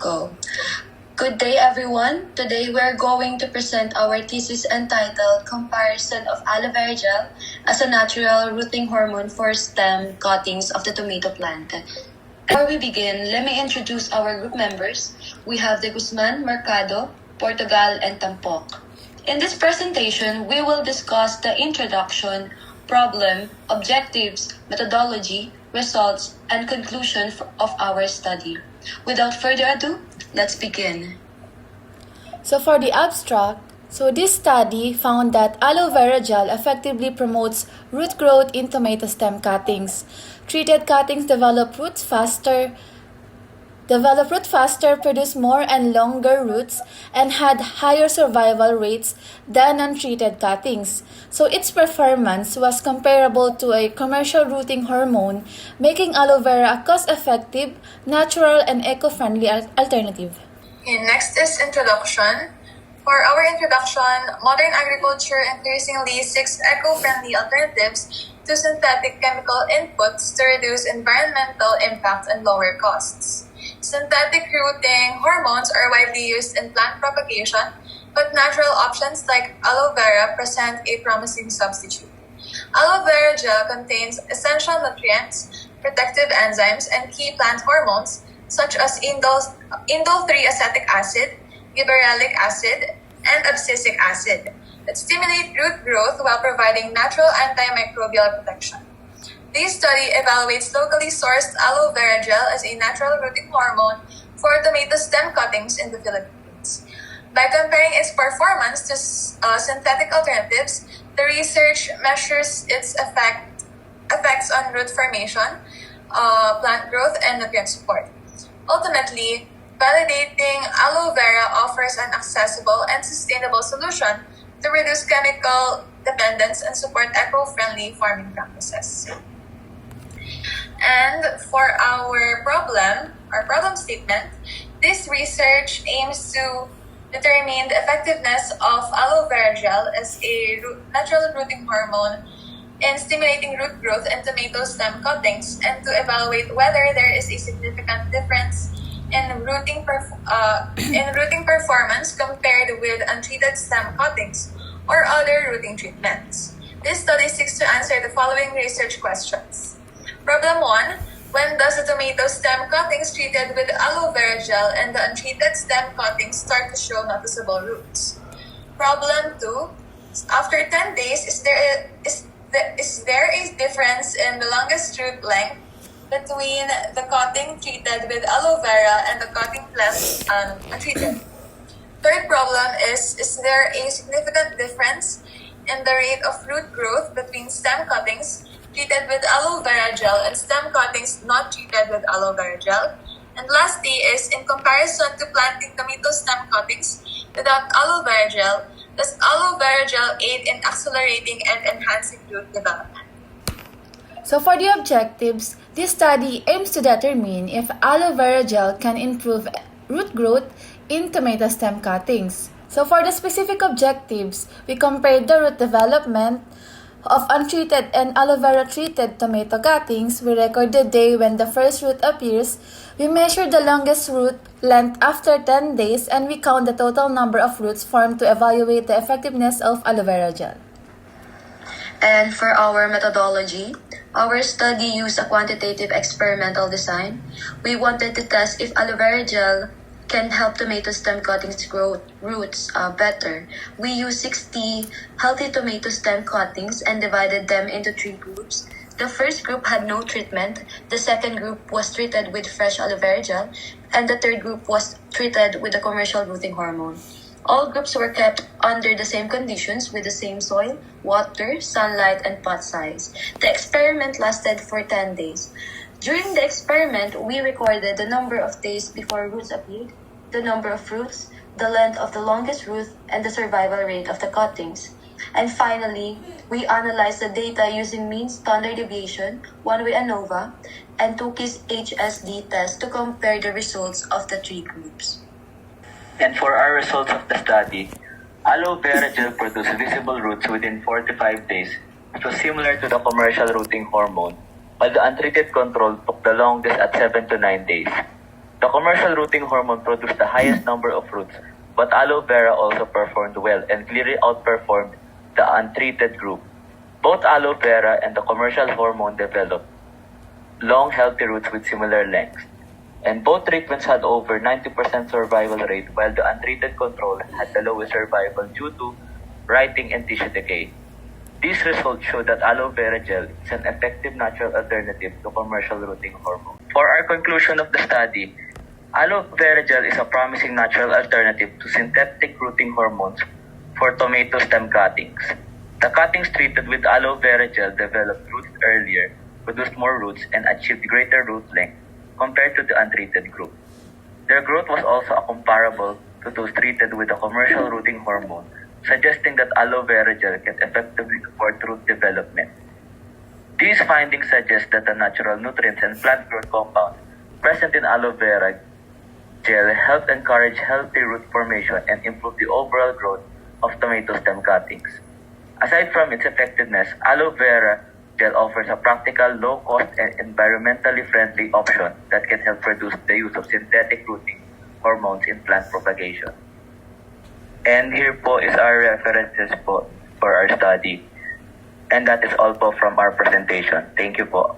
go. Good day, everyone. Today we're going to present our thesis entitled Comparison of Aloe Vera Gel as a Natural Rooting Hormone for Stem Cuttings of the Tomato Plant. Before we begin, let me introduce our group members. We have De Guzman, Mercado, Portugal, and Tampok. In this presentation, we will discuss the introduction, problem, objectives, methodology, results, and conclusion of our study. Without further ado, let's begin. So for the abstract, this study found that aloe vera gel effectively promotes root growth in tomato stem cuttings. Treated cuttings develop roots faster, produce more and longer roots, and had higher survival rates than untreated cuttings. So its performance was comparable to a commercial rooting hormone, making aloe vera a cost-effective, natural, and eco-friendly alternative. Okay, next is introduction. For our introduction, modern agriculture increasingly seeks eco-friendly alternatives to synthetic chemical inputs to reduce environmental impact and lower costs. Synthetic rooting hormones are widely used in plant propagation, but natural options like aloe vera present a promising substitute. Aloe vera gel contains essential nutrients, protective enzymes, and key plant hormones such as indole-3 acetic acid, gibberellic acid, and abscisic acid that stimulate root growth while providing natural antimicrobial protection. This study evaluates locally sourced aloe vera gel as a natural rooting hormone for tomato stem cuttings in the Philippines. By comparing its performance to synthetic alternatives, the research measures its effects on root formation, plant growth, and nutrient support. Ultimately, validating aloe vera offers an accessible and sustainable solution to reduce chemical dependence and support eco-friendly farming practices. And for our problem statement, this research aims to determine the effectiveness of aloe vera gel as a natural rooting hormone in stimulating root growth in tomato stem cuttings and to evaluate whether there is a significant difference in rooting performance compared with untreated stem cuttings or other rooting treatments. This study seeks to answer the following research questions. Problem 1. When does the tomato stem cuttings treated with aloe vera gel and the untreated stem cuttings start to show noticeable roots? Problem 2. After 10 days, is there a difference in the longest root length between the cutting treated with aloe vera and the cutting left untreated? Third problem is there a significant difference in the rate of root growth between stem cuttings treated with aloe vera gel and stem cuttings not treated with aloe vera gel? And lastly is, in comparison to planting tomato stem cuttings without aloe vera gel, does aloe vera gel aid in accelerating and enhancing root development? So for the objectives, this study aims to determine if aloe vera gel can improve root growth in tomato stem cuttings. So for the specific objectives, we compared the root development of untreated and aloe vera treated tomato cuttings. We record the day when the first root appears. We measure the longest root length after 10 days, and we count the total number of roots formed to evaluate the effectiveness of aloe vera gel. And for our methodology, our study used a quantitative experimental design. We wanted to test if aloe vera gel can help tomato stem cuttings grow roots better. We used 60 healthy tomato stem cuttings and divided them into 3 groups. The first group had no treatment, the second group was treated with fresh aloe vera gel, and the third group was treated with a commercial rooting hormone. All groups were kept under the same conditions with the same soil, water, sunlight, and pot size. The experiment lasted for 10 days. During the experiment, we recorded the number of days before roots appeared, the number of roots, the length of the longest root, and the survival rate of the cuttings. And finally, we analyzed the data using mean standard deviation, one-way ANOVA, and Tukey's HSD test to compare the results of the 3 groups. And for our results of the study, aloe vera gel produced visible roots within 4 to 5 days, which was similar to the commercial rooting hormone, while the untreated control took the longest at 7 to 9 days. The commercial rooting hormone produced the highest number of roots, but aloe vera also performed well and clearly outperformed the untreated group. Both aloe vera and the commercial hormone developed long, healthy roots with similar lengths. And both treatments had over 90% survival rate, while the untreated control had the lowest survival due to writing and tissue decay. These results show that aloe vera gel is an effective natural alternative to commercial rooting hormone. For our conclusion of the study, aloe vera gel is a promising natural alternative to synthetic rooting hormones for tomato stem cuttings. The cuttings treated with aloe vera gel developed roots earlier, produced more roots, and achieved greater root length compared to the untreated group. Their growth was also comparable to those treated with a commercial rooting hormone, suggesting that aloe vera gel can effectively support root development. These findings suggest that the natural nutrients and plant growth compounds present in aloe vera gel help encourage healthy root formation and improve the overall growth of tomato stem cuttings. Aside from its effectiveness, aloe vera gel offers a practical, low-cost, and environmentally friendly option that can help reduce the use of synthetic rooting hormones in plant propagation. And here po is our references po for our study. And that is all po from our presentation. Thank you po.